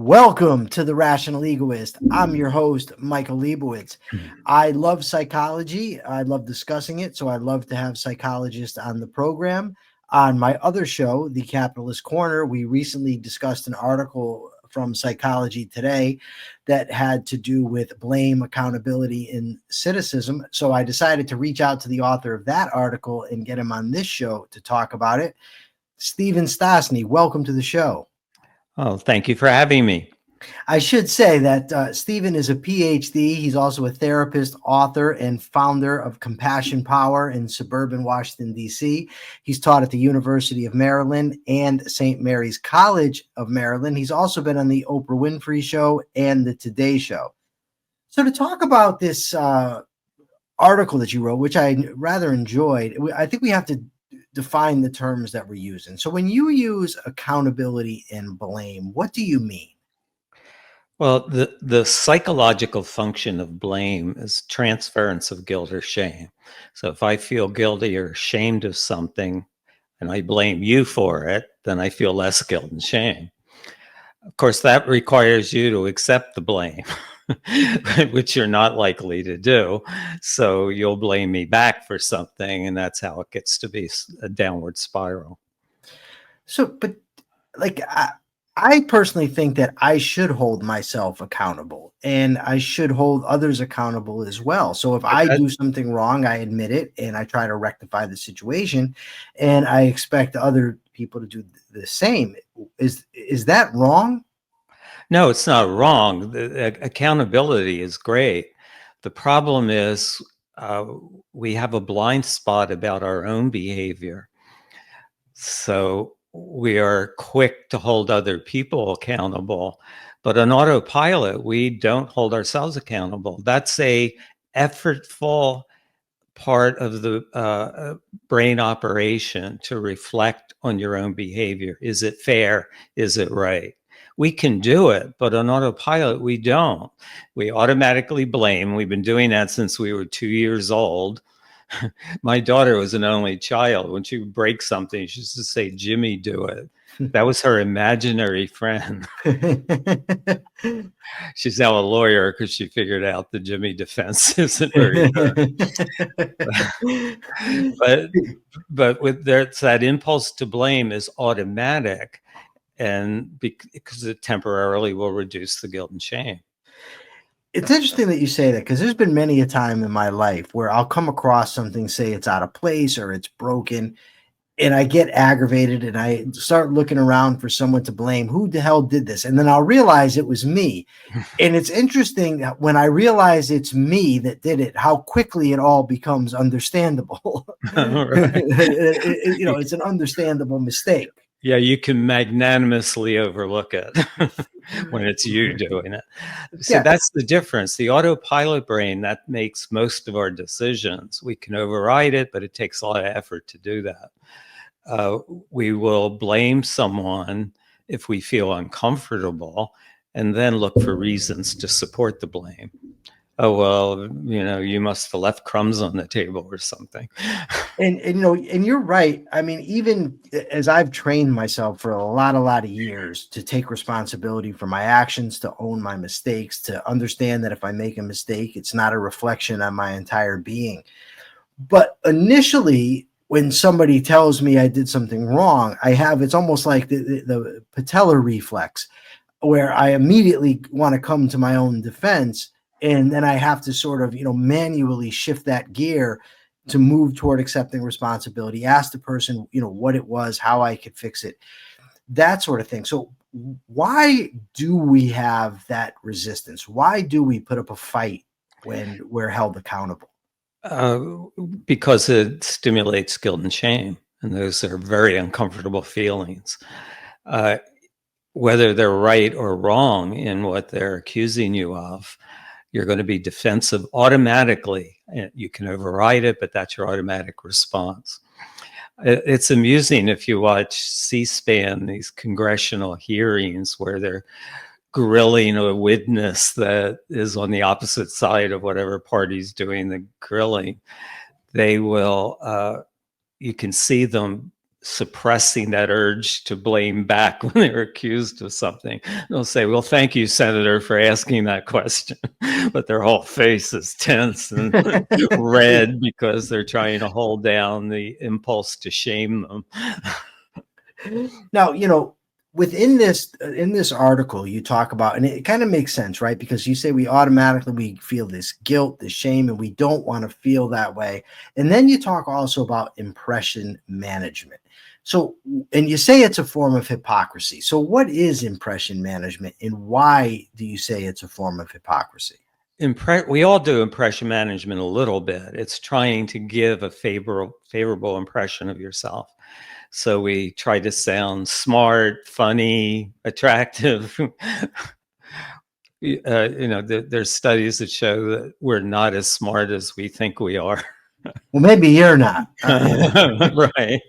Welcome to the Rational Egoist. I'm your host, Michael Liebowitz. I love psychology. I love discussing it, so I love to have psychologists on the program. On my other show, The Capitalist Corner, we recently discussed an article from Psychology Today that had to do with blame, accountability, and cynicism. So I decided to reach out to the author of that article and get him on this show to talk about it. Stosny, welcome to the show. Oh, thank you for having me. I should say that Stephen is a Ph.D. He's also a therapist, author, and founder of Compassion Power in suburban Washington, D.C. He's taught at the University of Maryland and St. Mary's College of Maryland. He's also been on the Oprah Winfrey Show and the Today Show. So to talk about this article that you wrote, which I rather enjoyed, I think we have to define the terms that we're using. So when you use accountability and blame, what do you mean? Well, the psychological function of blame is transference of guilt or shame. So if I feel guilty or ashamed of something and I blame you for it, then I feel less guilt and shame. Of course, that requires you to accept the blame, which you're not likely to do. So you'll blame me back for something, and that's how it gets to be a downward spiral. So, but like, I personally think that I should hold myself accountable and I should hold others accountable as well. So if I do something wrong, I admit it and I try to rectify the situation, and I expect other people to do the same. Is that wrong? No, it's not wrong. The accountability is great. The problem is we have a blind spot about our own behavior. So we are quick to hold other people accountable, but on autopilot, we don't hold ourselves accountable. That's a effortful part of the brain operation to reflect on your own behavior. Is it fair? Is it right? We can do it, but on autopilot, we don't. We automatically blame. We've been doing that since we were 2 years old. My daughter was an only child. When she would break something, she used to say, "Jimmy, do it." That was her imaginary friend. She's now a lawyer because she figured out the Jimmy defense isn't very good. but with that impulse to blame is automatic, and because it temporarily will reduce the guilt and shame. It's interesting that you say that, because there's been many a time in my life where I'll come across something, say it's out of place or it's broken, and I get aggravated and I start looking around for someone to blame. Who the hell did this? And then I'll realize it was me. And it's interesting that when I realize it's me that did it, how quickly it all becomes understandable. It's an understandable mistake. Yeah, you can magnanimously overlook it when it's you doing it. So that's the difference. The autopilot brain, that makes most of our decisions. We can override it, but it takes a lot of effort to do that. We will blame someone if we feel uncomfortable and then look for reasons to support the blame. Oh, well, you must have left crumbs on the table or something. And you're right. I mean, even as I've trained myself for a lot of years to take responsibility for my actions, to own my mistakes, to understand that if I make a mistake, it's not a reflection on my entire being. But initially, when somebody tells me I did something wrong, it's almost like the patellar reflex, where I immediately want to come to my own defense. And then I have to sort of, manually shift that gear to move toward accepting responsibility, ask the person, what it was, how I could fix it, that sort of thing. So why do we have that resistance? Why do we put up a fight when we're held accountable? Because it stimulates guilt and shame. And those are very uncomfortable feelings. Whether they're right or wrong in what they're accusing you of, you're going to be defensive automatically. You can override it, but that's your automatic response. It's amusing if you watch C-SPAN, these congressional hearings where they're grilling a witness that is on the opposite side of whatever party's doing the grilling. They will, you can see them suppressing that urge to blame back when they're accused of something. They'll say, well, thank you, Senator, for asking that question. But their whole face is tense and red because they're trying to hold down the impulse to shame them. Now, within this in this article, you talk about, and it kind of makes sense, right? Because you say we feel this guilt, this shame, and we don't want to feel that way. And then you talk also about impression management. So, and you say it's a form of hypocrisy. So, what is impression management, and why do you say it's a form of hypocrisy? We all do impression management a little bit. It's trying to give a favorable impression of yourself. So we try to sound smart, funny, attractive. There's studies that show that we're not as smart as we think we are. Well, maybe you're not. Right.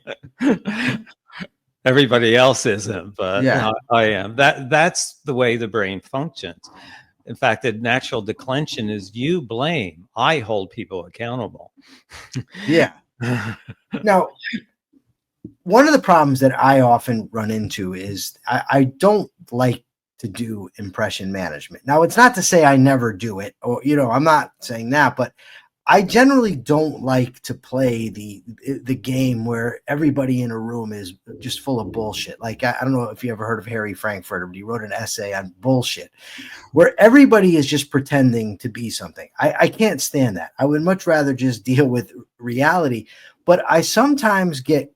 Everybody else isn't, but Yeah. I am. That's the way the brain functions. In fact, the natural declension is you blame. I hold people accountable. Yeah. Now, one of the problems that I often run into is I don't like to do impression management. Now, it's not to say I never do it, or I'm not saying that, but I generally don't like to play the game where everybody in a room is just full of bullshit. Like, I don't know if you ever heard of Harry Frankfurter, but he wrote an essay on bullshit, where everybody is just pretending to be something. I can't stand that. I would much rather just deal with reality. But I sometimes get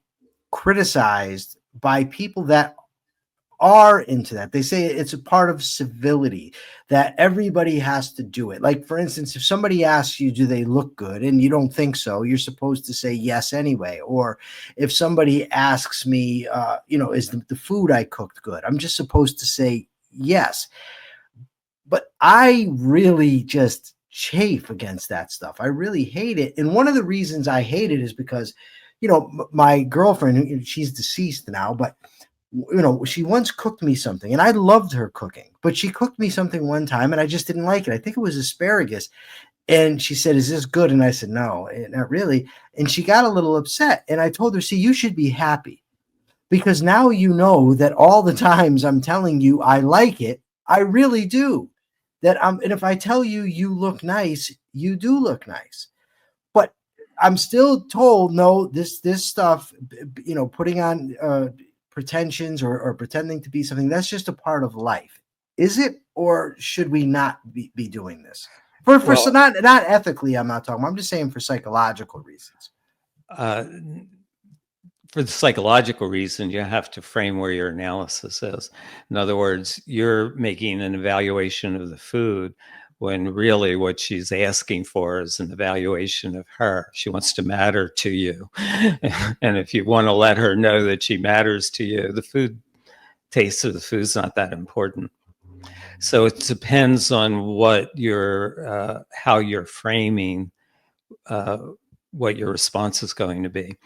criticized by people that are into that. They say it's a part of civility that everybody has to do it. Like, for instance, if somebody asks you, do they look good? And you don't think so, you're supposed to say yes anyway. Or if somebody asks me, is the food I cooked good? I'm just supposed to say yes. But I really just chafe against that stuff. I really hate it. And one of the reasons I hate it is because, my girlfriend, she's deceased now, but she once cooked me something and I loved her cooking, but she cooked me something one time and I just didn't like it. I think it was asparagus. And she said, is this good? And I said, no, not really. And she got a little upset. And I told her, see, you should be happy because now you know that all the times I'm telling you I like it, I really do. And if I tell you you look nice, you do look nice. But I'm still told, no, this stuff, putting on pretensions or pretending to be something, that's just a part of life. Is it, or should we not be doing this? So not ethically, I'm not talking. I'm just saying for psychological reasons. For the psychological reason, you have to frame where your analysis is. In other words, you're making an evaluation of the food when really what she's asking for is an evaluation of her. She wants to matter to you. And if you want to let her know that she matters to you, the taste of the food is not that important. So it depends on what how you're framing what your response is going to be.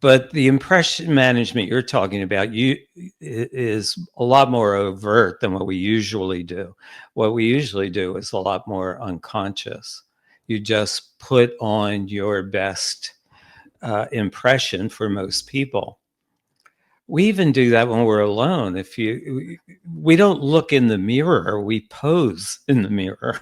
But the impression management you're talking about is a lot more overt than what we usually do. What we usually do is a lot more unconscious. You just put on your best impression for most people. We even do that when we're alone. We don't look in the mirror, we pose in the mirror.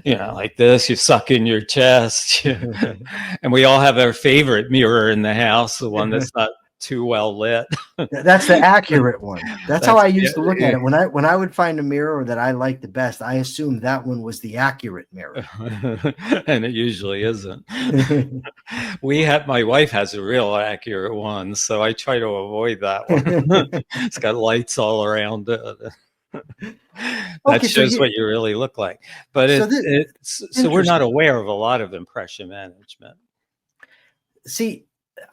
Like this, you suck in your chest. And we all have our favorite mirror in the house, the one that's not too well lit. That's the accurate one. That's how I used to look at it. When I would find a mirror that I liked the best, I assumed that one was the accurate mirror. And it usually isn't. My wife has a real accurate one, so I try to avoid that one. It's got lights all around it. That shows what you really look like. But so we're not aware of a lot of impression management. See,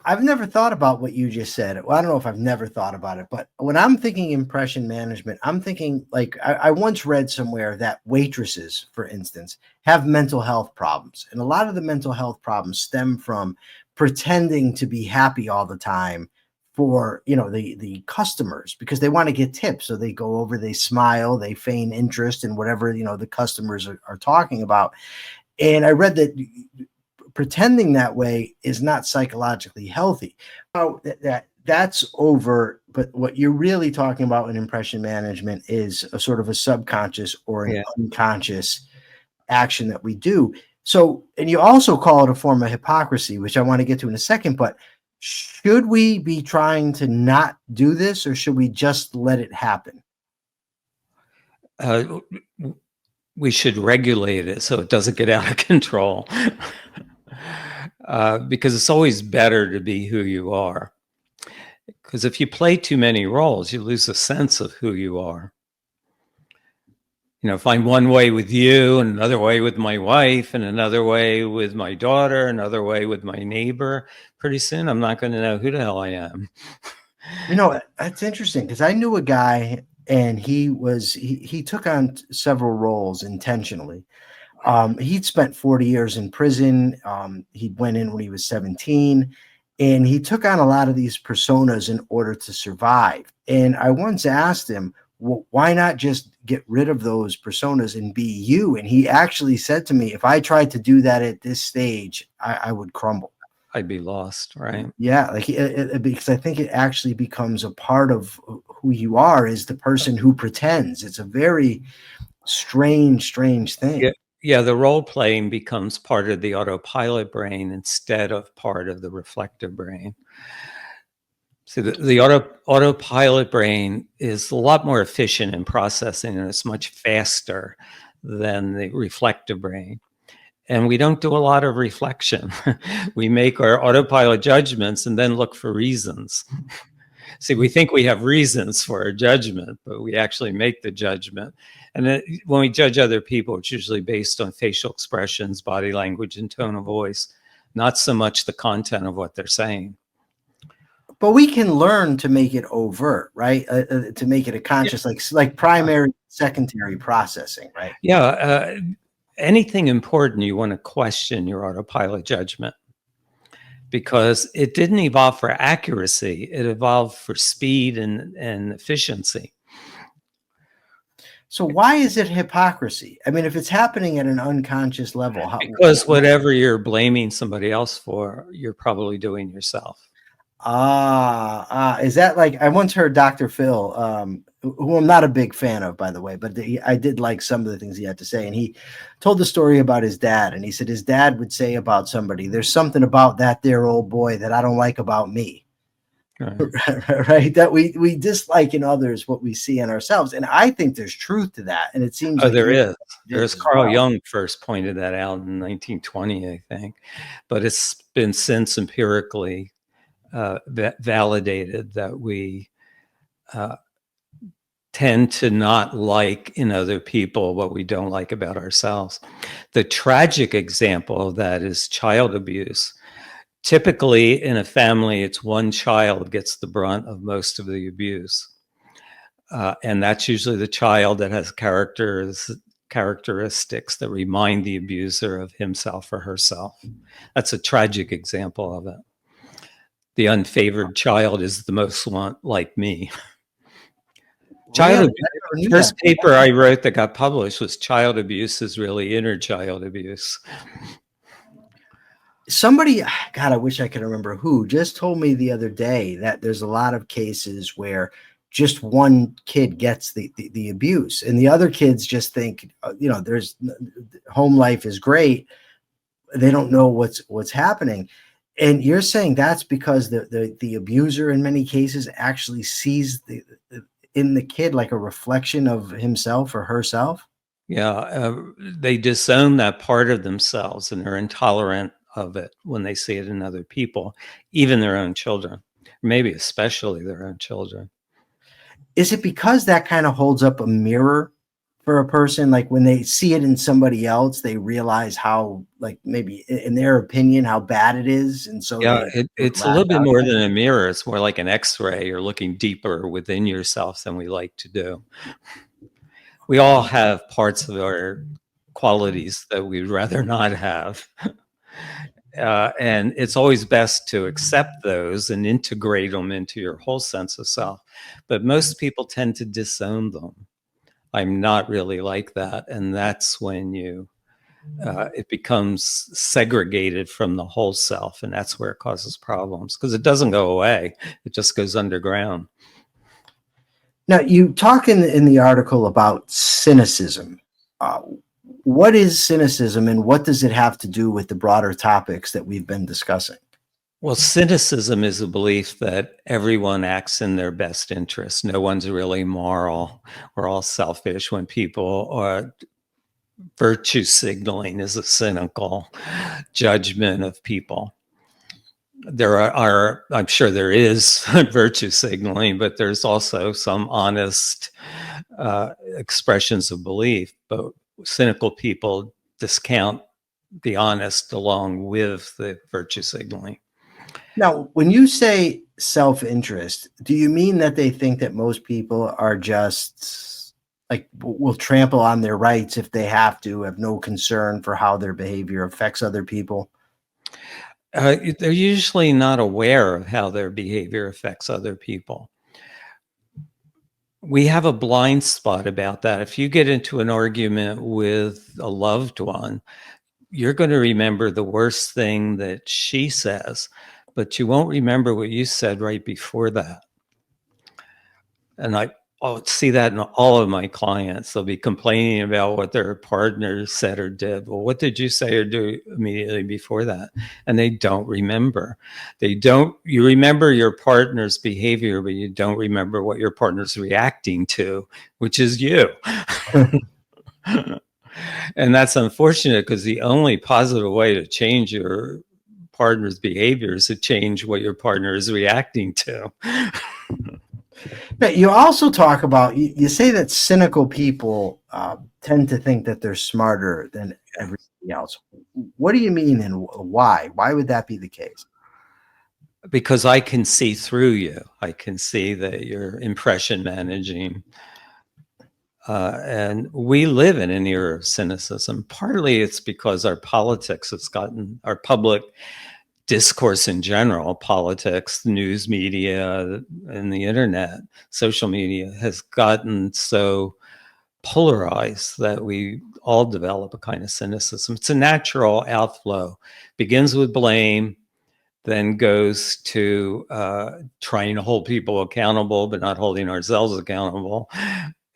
I've never thought about what you just said. Well, I don't know if I've never thought about it, but when I'm thinking impression management, I'm thinking like I once read somewhere that waitresses, for instance, have mental health problems. And a lot of the mental health problems stem from pretending to be happy all the time for, the customers, because they want to get tips. So they go over, they smile, they feign interest in whatever, the customers are talking about. And I read that pretending that way is not psychologically healthy. That that's overt, but what you're really talking about in impression management is a sort of a subconscious or an Yeah. unconscious action that we do. So, and you also call it a form of hypocrisy, which I want to get to in a second, but should we be trying to not do this, or should we just let it happen? Uh, we should regulate it so it doesn't get out of control. Because it's always better to be who you are. Because if you play too many roles, you lose a sense of who you are. If I'm one way with you, and another way with my wife, and another way with my daughter, another way with my neighbor, pretty soon I'm not going to know who the hell I am. That's interesting, because I knew a guy, and he took on several roles intentionally. He'd spent 40 years in prison. He went in when he was 17, and he took on a lot of these personas in order to survive. And I once asked him, well, why not just get rid of those personas and be you? And he actually said to me, if I tried to do that at this stage, I would crumble. I'd be lost, right? Yeah, like because I think it actually becomes a part of who you are, is the person who pretends. It's a very strange thing. Yeah. Yeah, the role playing becomes part of the autopilot brain instead of part of the reflective brain. So the autopilot brain is a lot more efficient in processing, and it's much faster than the reflective brain. And we don't do a lot of reflection. We make our autopilot judgments and then look for reasons. See, we think we have reasons for a judgment, but we actually make the judgment. And then when we judge other people, it's usually based on facial expressions, body language, and tone of voice, not so much the content of what they're saying. But we can learn to make it overt, right? To make it a conscious, like primary, secondary processing, right? Yeah. Anything important, you want to question your autopilot judgment, because it didn't evolve for accuracy. It evolved for speed and efficiency. So why is it hypocrisy? I mean, if it's happening at an unconscious level, Because whatever you're blaming somebody else for, you're probably doing yourself. Is that like, I once heard Dr. Phil, who I'm not a big fan of, by the way, but I did like some of the things he had to say. And he told the story about his dad. And he said his dad would say about somebody, there's something about that there old boy that I don't like about me. Right. That we dislike in others what we see in ourselves. And I think there's truth to that. And it seems like there is. There's Carl Jung first pointed that out in 1920, I think. But it's been since empirically validated that we tend to not like in other people what we don't like about ourselves. The tragic example of that is child abuse. Typically in a family, it's one child gets the brunt of most of the abuse. And that's usually the child that has characteristics that remind the abuser of himself or herself. That's a tragic example of it. The unfavored child is the most one like me. First paper I wrote that got published was child abuse is really inner child abuse. Somebody, God, I wish I could remember who, just told me the other day that there's a lot of cases where just one kid gets the abuse, and the other kids just think, there's home life is great. They don't know what's happening. And you're saying that's because the abuser in many cases actually sees in the kid like a reflection of himself or herself. Yeah, they disown that part of themselves, and they're intolerant of it when they see it in other people, even their own children, maybe especially their own children. Is it because that kind of holds up a mirror for a person? Like when they see it in somebody else, they realize how, like, maybe in their opinion, how bad it is. And so yeah, it's a little bit more than a mirror. It's more like an X-ray. You're looking deeper within yourself than we like to do. We all have parts of our qualities that we'd rather not have. And it's always best to accept those and integrate them into your whole sense of self. But most people tend to disown them. I'm not really like that. And that's when you it becomes segregated from the whole self, and that's where it causes problems because it doesn't go away; it just goes underground. Now, you talk in the article about cynicism. Uh, what is cynicism, and what does it have to do with the broader topics that we've been discussing? Well, cynicism is a belief that everyone acts in their best interest. No one's really moral. We're all selfish. When people are virtue signaling is a cynical judgment of people. There are I'm sure there is virtue signaling, but there's also some honest expressions of belief. But cynical people discount the honest along with the virtue signaling. Now, when you say self-interest, do you mean that they think that most people are just like will trample on their rights if they have to, have no concern for how their behavior affects other people? They're usually not aware of how their behavior affects other people. We have a blind spot about that. If you get into an argument with a loved one, you're going to remember the worst thing that she says, but you won't remember what you said right before that. And I'll see that in all of my clients. They'll be complaining about what their partner said or did. Well, what did you say or do immediately before that? And they don't remember. You remember your partner's behavior, but you don't remember what your partner's reacting to, which is you. And that's unfortunate because the only positive way to change your partner's behavior is to change what your partner is reacting to. But you also talk about, you say that cynical people tend to think that they're smarter than everybody else. What do you mean, and why? Why would that be the case? Because I can see through you. I can see that you're impression managing. And we live in an era of cynicism. Partly it's because our politics has gotten, our public discourse in general, politics, news media, and the internet, social media has gotten so polarized that we all develop a kind of cynicism. It's a natural outflow. Begins with blame, then goes to trying to hold people accountable, but not holding ourselves accountable,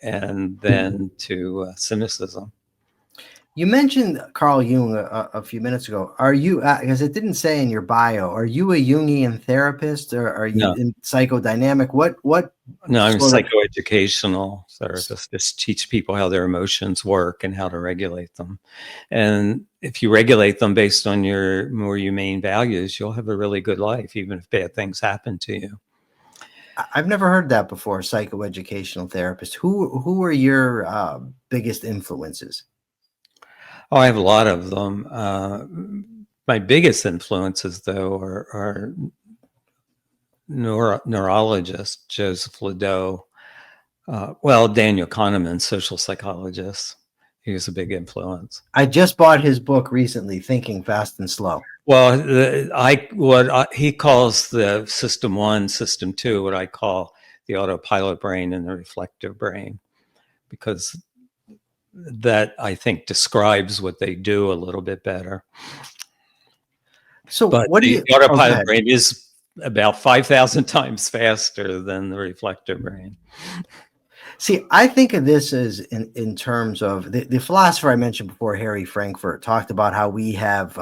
and then to cynicism. You mentioned Carl Jung a few minutes ago. Are you, because it didn't say in your bio, are you a Jungian therapist, or are you No. in psychodynamic? What? No, I'm a sort of- psychoeducational therapist. Just teach people how their emotions work and how to regulate them. And if you regulate them based on your more humane values, you'll have a really good life, even if bad things happen to you. I've never heard that before. Psychoeducational therapist. Who are your biggest influences? Oh, I have a lot of them. My biggest influences, though, are neurologist Joseph Ledoux. Daniel Kahneman, social psychologist. He was a big influence. I just bought his book recently, Thinking Fast and Slow. Well, he calls the system 1, system 2, what I call the autopilot brain and the reflective brain, because that I think describes what they do a little bit better. So but what do the you? autopilot brain is about 5,000 times faster than the reflective brain. See, I think of this as in terms of the philosopher I mentioned before, Harry Frankfurt, talked about how we have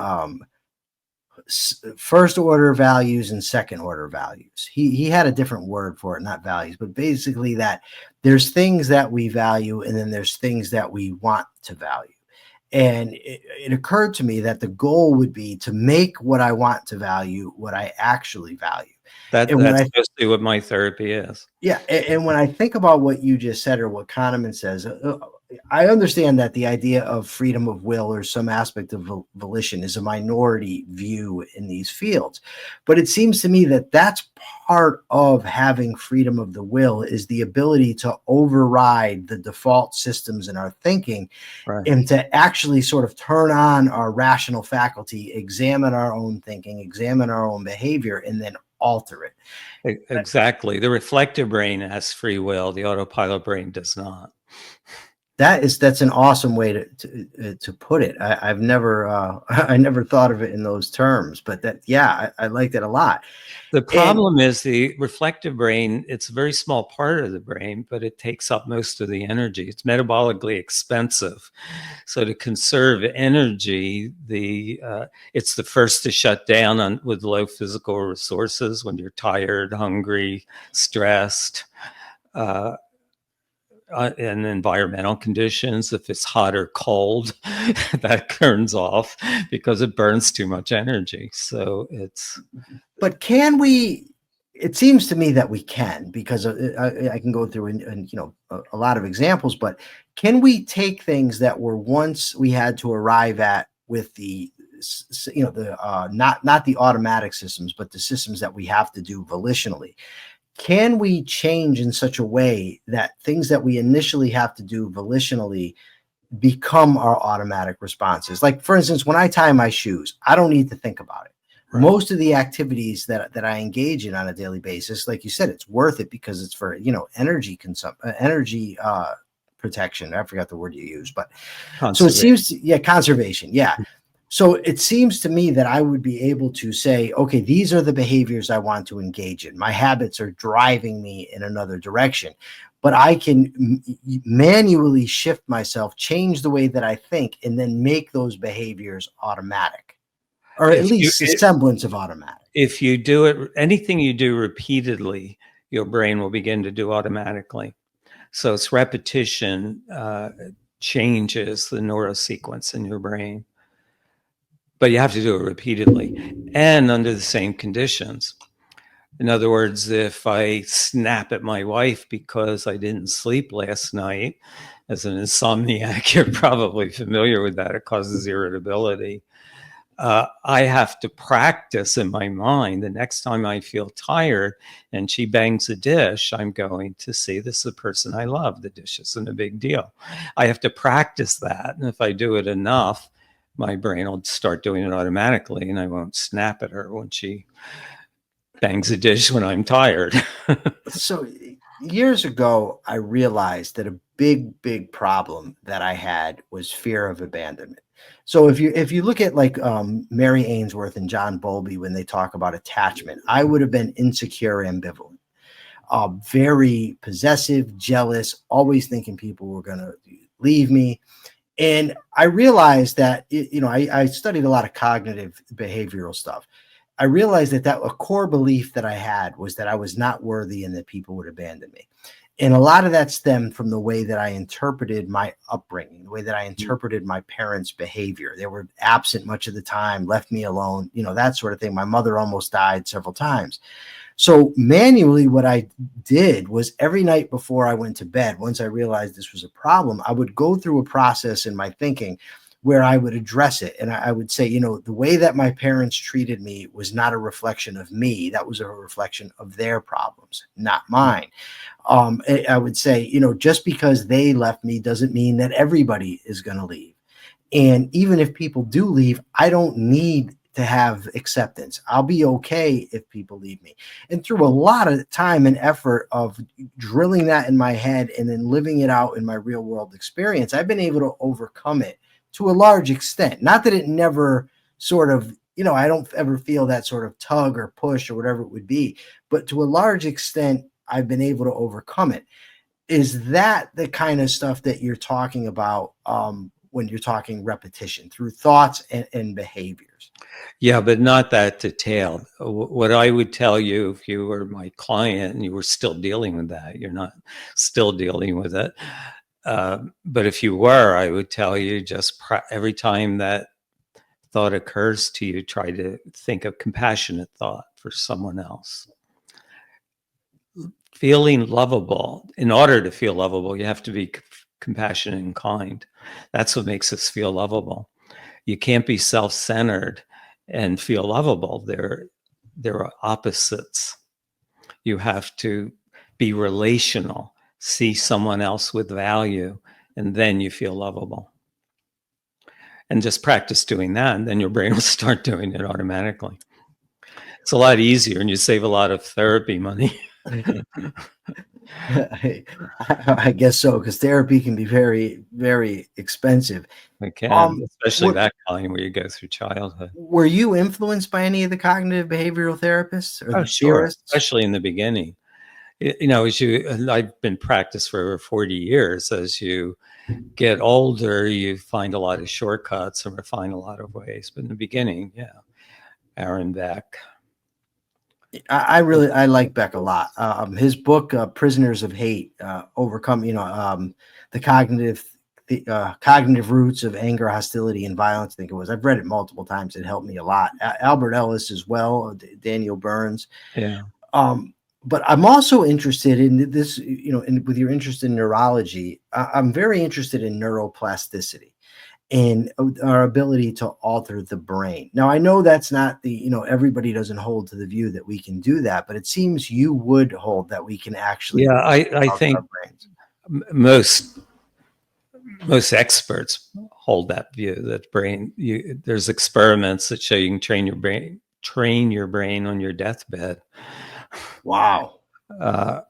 first order values and second order values. He had a different word for it, not values, but basically that there's things that we value and then there's things that we want to value. And it occurred to me that the goal would be to make what I want to value what I actually value. That's mostly what my therapy is. Yeah. And when I think about what you just said or what Kahneman says, I understand that the idea of freedom of will or some aspect of volition is a minority view in these fields. But it seems to me that that's part of having freedom of the will, is the ability to override the default systems in our thinking, right, and to actually sort of turn on our rational faculty, examine our own thinking, examine our own behavior, and then alter it. Exactly. The reflective brain has free will. The autopilot brain does not. That's an awesome way to put it. I've never I never thought of it in those terms, but I like that a lot. The And problem is the reflective brain, it's a very small part of the brain, but it takes up most of the energy. It's metabolically expensive. So to conserve energy, it's the first to shut down with low physical resources when you're tired, hungry, stressed. In environmental conditions, if it's hot or cold, that turns off because it burns too much energy. So but can we? It seems to me that we can, because I can go through and a lot of examples. But can we take things that were once we had to arrive at with the not the automatic systems, but the systems that we have to do volitionally? Can we change in such a way that things that we initially have to do volitionally become our automatic responses? Like, for instance, when I tie my shoes, I don't need to think about it. Right. Most of the activities that I engage in on a daily basis, like you said, it's worth it because it's for energy protection. I forgot the word you used, but so it seems conservation. Yeah. So it seems to me that I would be able to say, okay, these are the behaviors I want to engage in. My habits are driving me in another direction, but I can manually shift myself, change the way that I think, and then make those behaviors automatic, or at least a semblance of automatic. If you do it, anything you do repeatedly, your brain will begin to do automatically. So it's repetition changes the neurosequence in your brain. But you have to do it repeatedly and under the same conditions. In other words, if I snap at my wife because I didn't sleep last night, as an insomniac, you're probably familiar with that. It causes irritability. I have to practice in my mind the next time I feel tired and she bangs a dish, I'm going to see this is the person I love. The dish isn't a big deal. I have to practice that. And if I do it enough, my brain will start doing it automatically and I won't snap at her when she bangs a dish when I'm tired. So years ago, I realized that a big problem that I had was fear of abandonment. So if you look at like Mary Ainsworth and John Bowlby, when they talk about attachment, I would have been insecure, ambivalent, very possessive, jealous, always thinking people were going to leave me. And I realized that, I studied a lot of cognitive behavioral stuff. I realized that a core belief that I had was that I was not worthy and that people would abandon me. And a lot of that stemmed from the way that I interpreted my upbringing, the way that I interpreted my parents' behavior. They were absent much of the time, left me alone, that sort of thing. My mother almost died several times. So manually, what I did was every night before I went to bed, once I realized this was a problem, I would go through a process in my thinking where I would address it. And I would say, the way that my parents treated me was not a reflection of me. That was a reflection of their problems, not mine. I would say, just because they left me doesn't mean that everybody is going to leave. And even if people do leave, I don't need to have acceptance. I'll be okay if people leave me. And through a lot of time and effort of drilling that in my head and then living it out in my real world experience, I've been able to overcome it to a large extent. Not that it never sort of, I don't ever feel that sort of tug or push or whatever it would be, but to a large extent, I've been able to overcome it. Is that the kind of stuff that you're talking about when you're talking repetition through thoughts and behaviors? Yeah, but not that detailed. What I would tell you, if you were my client and you were still dealing with that, you're not still dealing with it. But if you were, I would tell you just every time that thought occurs to you, try to think of compassionate thought for someone else. Feeling lovable. In order to feel lovable, you have to be compassionate and kind. That's what makes us feel lovable. You can't be self-centered and feel lovable. There are opposites. You have to be relational, see someone else with value, and then you feel lovable. And just practice doing that, and then your brain will start doing it automatically. It's a lot easier, and you save a lot of therapy money. I guess so, because therapy can be very, very expensive. It can, especially Were, that kind where you go through childhood. were you influenced by any of the cognitive behavioral therapists or Oh, the sure, theorists? especially in the beginning. You know, and I've been practiced for over 40 years. As you get older, you find a lot of shortcuts and refine a lot of ways. But in the beginning, yeah, Aaron Beck. I like Beck a lot. His book, "Prisoners of Hate," overcome the cognitive roots of anger, hostility, and violence. I think it was. I've read it multiple times. It helped me a lot. Albert Ellis as well. Daniel Burns. Yeah. Um, but I'm also interested in this. With your interest in neurology, I'm very interested in neuroplasticity and our ability to alter the brain. Now, I know that's not everybody doesn't hold to the view that we can do that, but it seems you would hold that we can actually Yeah, I alter our think brains. most experts hold that view that there's experiments that show you can train your brain on your deathbed. Wow. Uh,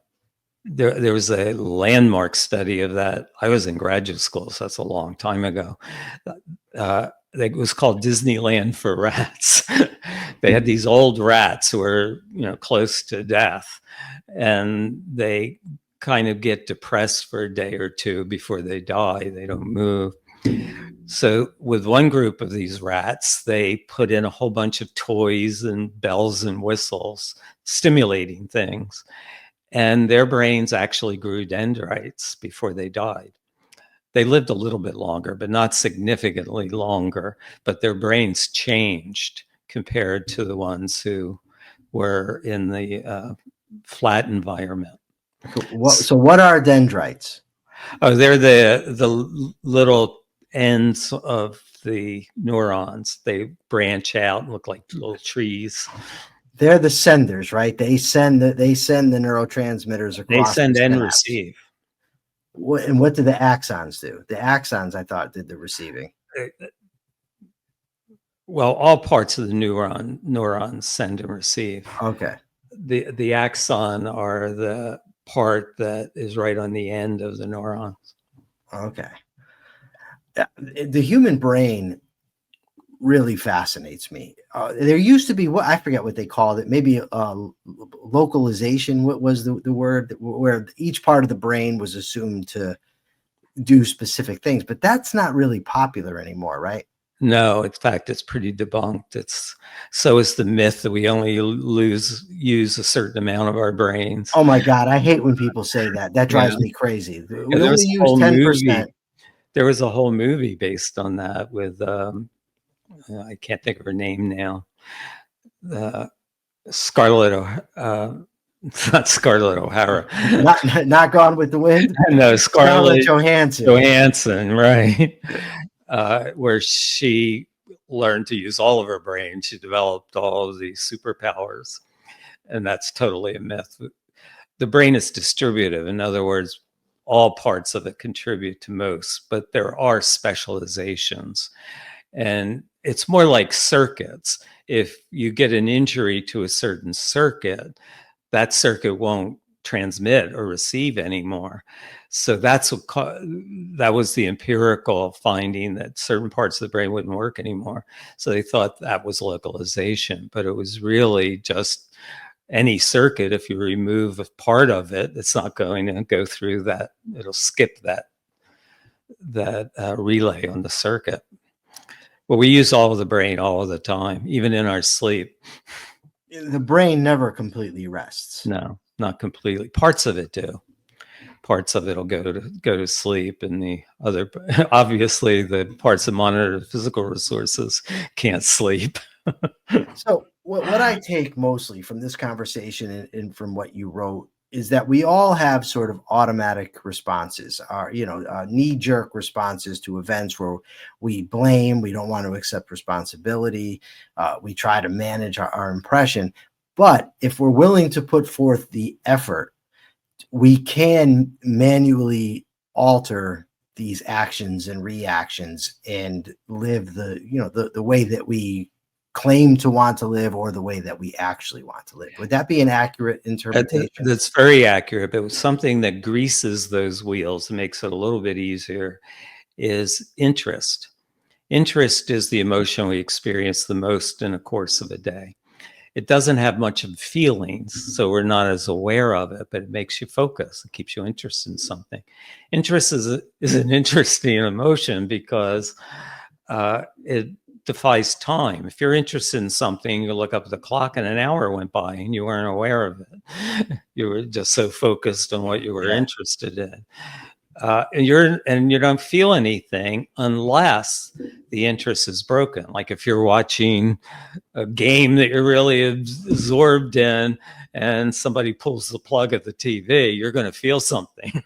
there was a landmark study of that. I was in graduate school, so that's a long time ago. It was called Disneyland for Rats. They had these old rats who were, close to death, and they kind of get depressed for a day or two before they die. They don't move. So with one group of these rats, they put in a whole bunch of toys and bells and whistles, stimulating things, and their brains actually grew dendrites before they died. They lived a little bit longer, but not significantly longer, but their brains changed compared to the ones who were in the flat environment. So what are dendrites? Oh, they're the little ends of the neurons. They branch out and look like little trees. They're the senders, right? They send the neurotransmitters They across the send and synapse. receive. What do the axons do? The axons, I thought, did the receiving. Well, all parts of the neurons send and receive. Okay. The axon are the part that is right on the end of the neurons. Okay. The human brain really fascinates me. There used to be what I forget what they called it, maybe localization. What was the word where each part of the brain was assumed to do specific things, but that's not really popular anymore, right? No, in fact, it's pretty debunked. So is the myth that we only use a certain amount of our brains. Oh my God, I hate when people say that. That Yeah, drives me crazy. yeah, We only use 10%. there was a whole movie based on that with I can't think of her name now. Scarlett, not Scarlett O'Hara. Not Gone with the Wind. No, Scarlett Scarlett Johansson. Johansson, right? Where she learned to use all of her brain. She developed all of these superpowers, and that's totally a myth. The brain is distributive. In other words, all parts of it contribute to most, but there are specializations. And it's more like circuits. If you get an injury to a certain circuit, that circuit won't transmit or receive anymore. So that was the empirical finding, that certain parts of the brain wouldn't work anymore. So they thought that was localization, but it was really just any circuit. If you remove a part of it, it's not going to go through that. It'll skip that relay on the circuit. Well, we use all of the brain all of the time, even in our sleep. The brain never completely rests. No, not completely. Parts of it do. Parts of it will go to sleep, and the other, obviously, the parts that monitor the physical resources can't sleep. So what I take mostly from this conversation and from what you wrote is that we all have sort of automatic responses, knee-jerk responses to events where we blame, we don't want to accept responsibility, we try to manage our impression. But if we're willing to put forth the effort, we can manually alter these actions and reactions and live the way that we claim to want to live or the way that we actually want to live. Would that be an accurate interpretation? That's very accurate. But something that greases those wheels and makes it a little bit easier is interest. Interest is the emotion we experience the most in the course of a day. It doesn't have much of feelings, so we're not as aware of it, but it makes you focus. It keeps you interested in something. Interest is an interesting emotion because it defies time. If you're interested in something, you look up at the clock and an hour went by and you weren't aware of it. You were just so focused on what you were interested in. And you don't feel anything unless the interest is broken. Like if you're watching a game that you're really absorbed in and somebody pulls the plug at the TV, you're going to feel something.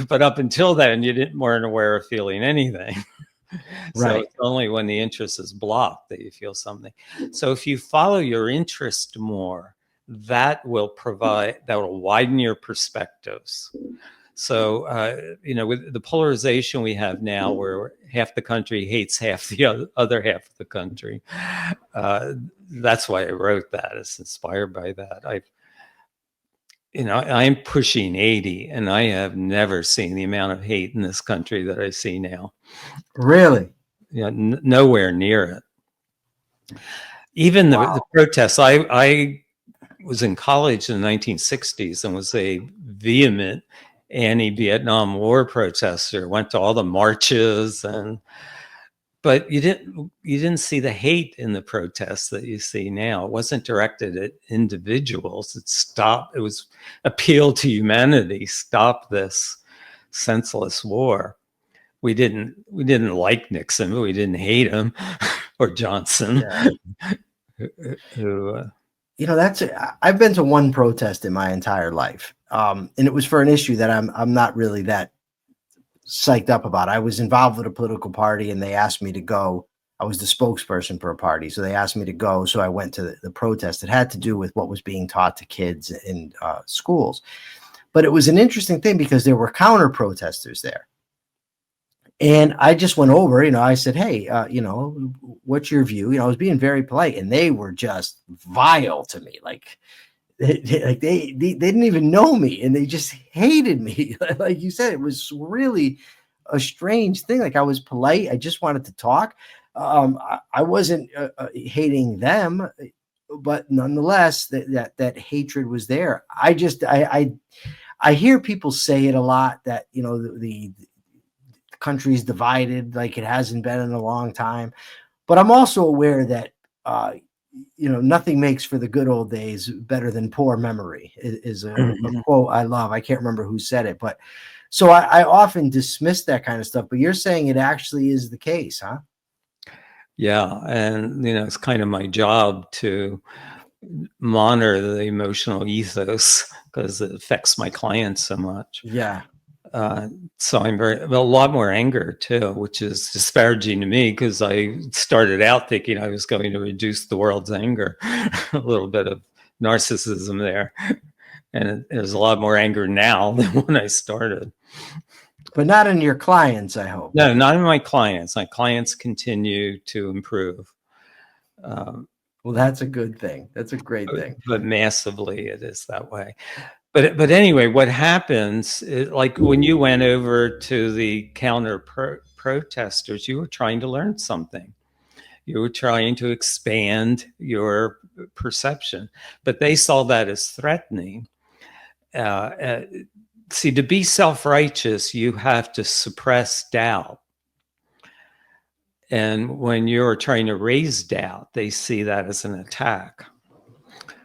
But up until then, weren't aware of feeling anything. So Right. it's only when the interest is blocked that you feel something. So if you follow your interest more, that will widen your perspectives. So, with the polarization we have now, where half the country hates half the other half of the country, that's why I wrote that. It's inspired by that. I'm pushing 80, and I have never seen the amount of hate in this country that I see now. Really? Nowhere near it. Even the protests. I was in college in the 1960s and was a vehement anti-Vietnam War protester. Went to all the marches, but you didn't see the hate in the protests that you see now. It wasn't directed at individuals. It was appeal to humanity. Stop this senseless war. We didn't like Nixon, but we didn't hate him or Johnson. Yeah. I've been to one protest in my entire life. And it was for an issue that I'm not really that psyched up about. I was involved with a political party and they asked me to go. I was the spokesperson for a party. So they asked me to go. So I went to the protest. It had to do with what was being taught to kids in schools. But it was an interesting thing because there were counter protesters there. And I just went over, I said, hey, what's your view? I was being very polite and they were just vile to me. Like they didn't even know me and they just hated me. Like you said, it was really a strange thing. Like I was polite. I just wanted to talk. I wasn't hating them, but nonetheless, that hatred was there. I hear people say it a lot that, the country's divided like it hasn't been in a long time. But I'm also aware that, nothing makes for the good old days better than poor memory is a quote I love. I can't remember who said it, but so I often dismiss that kind of stuff, but you're saying it actually is the case, huh? Yeah. And, it's kind of my job to monitor the emotional ethos because it affects my clients so much. Yeah. So I'm a lot more anger too, which is disparaging to me because I started out thinking I was going to reduce the world's anger. A little bit of narcissism there. And there's a lot more anger now than when I started. But not in your clients, I hope. No, not in my clients. My clients continue to improve. Well, that's a good thing. That's a great thing. But massively, it is that way. But anyway, what happens, like when you went over to the counter protesters, you were trying to learn something. You were trying to expand your perception, but they saw that as threatening. See, to be self-righteous, you have to suppress doubt. And when you're trying to raise doubt, they see that as an attack.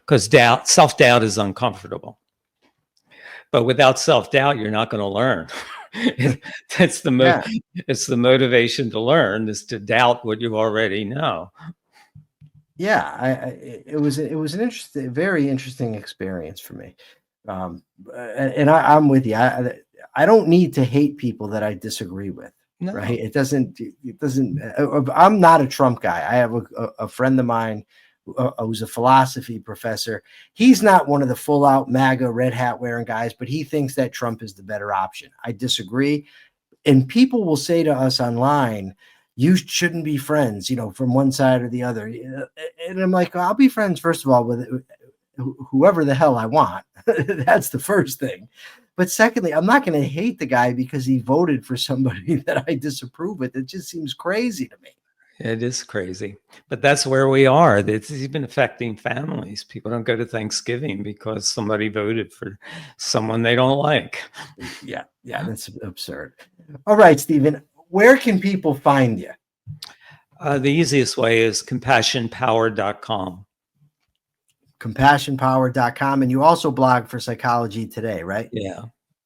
Because self-doubt is uncomfortable. But without self-doubt, you're not going to learn. It's the motivation to learn is to doubt what you already know. Yeah, it was an very interesting experience for me. And I'm with you. I don't need to hate people that I disagree with. No. Right? It doesn't. I'm not a Trump guy. I have a friend of mine who's a philosophy professor. He's not one of the full out MAGA red hat wearing guys, but he thinks that Trump is the better option. I disagree. And people will say to us online, you shouldn't be friends, from one side or the other. And I'm like, I'll be friends, first of all, with whoever the hell I want. That's the first thing. But secondly, I'm not going to hate the guy because he voted for somebody that I disapprove with. It just seems crazy to me. It is crazy, but that's where we are. It's even affecting families. People don't go to Thanksgiving because somebody voted for someone they don't like. Yeah, that's absurd. All right, Stephen, where can people find you? The easiest way is compassionpower.com. Compassionpower.com. And you also blog for Psychology Today, right? Yeah,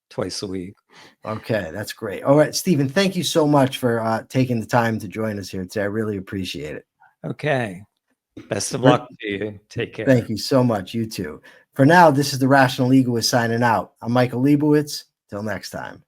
twice a week. Okay, that's great. All right, Stephen, thank you so much for taking the time to join us here today. I really appreciate it. Okay. Best of luck to you. Take care. Thank you so much. You too. For now, this is the Rational Egoist signing out. I'm Michael Liebowitz. Till next time.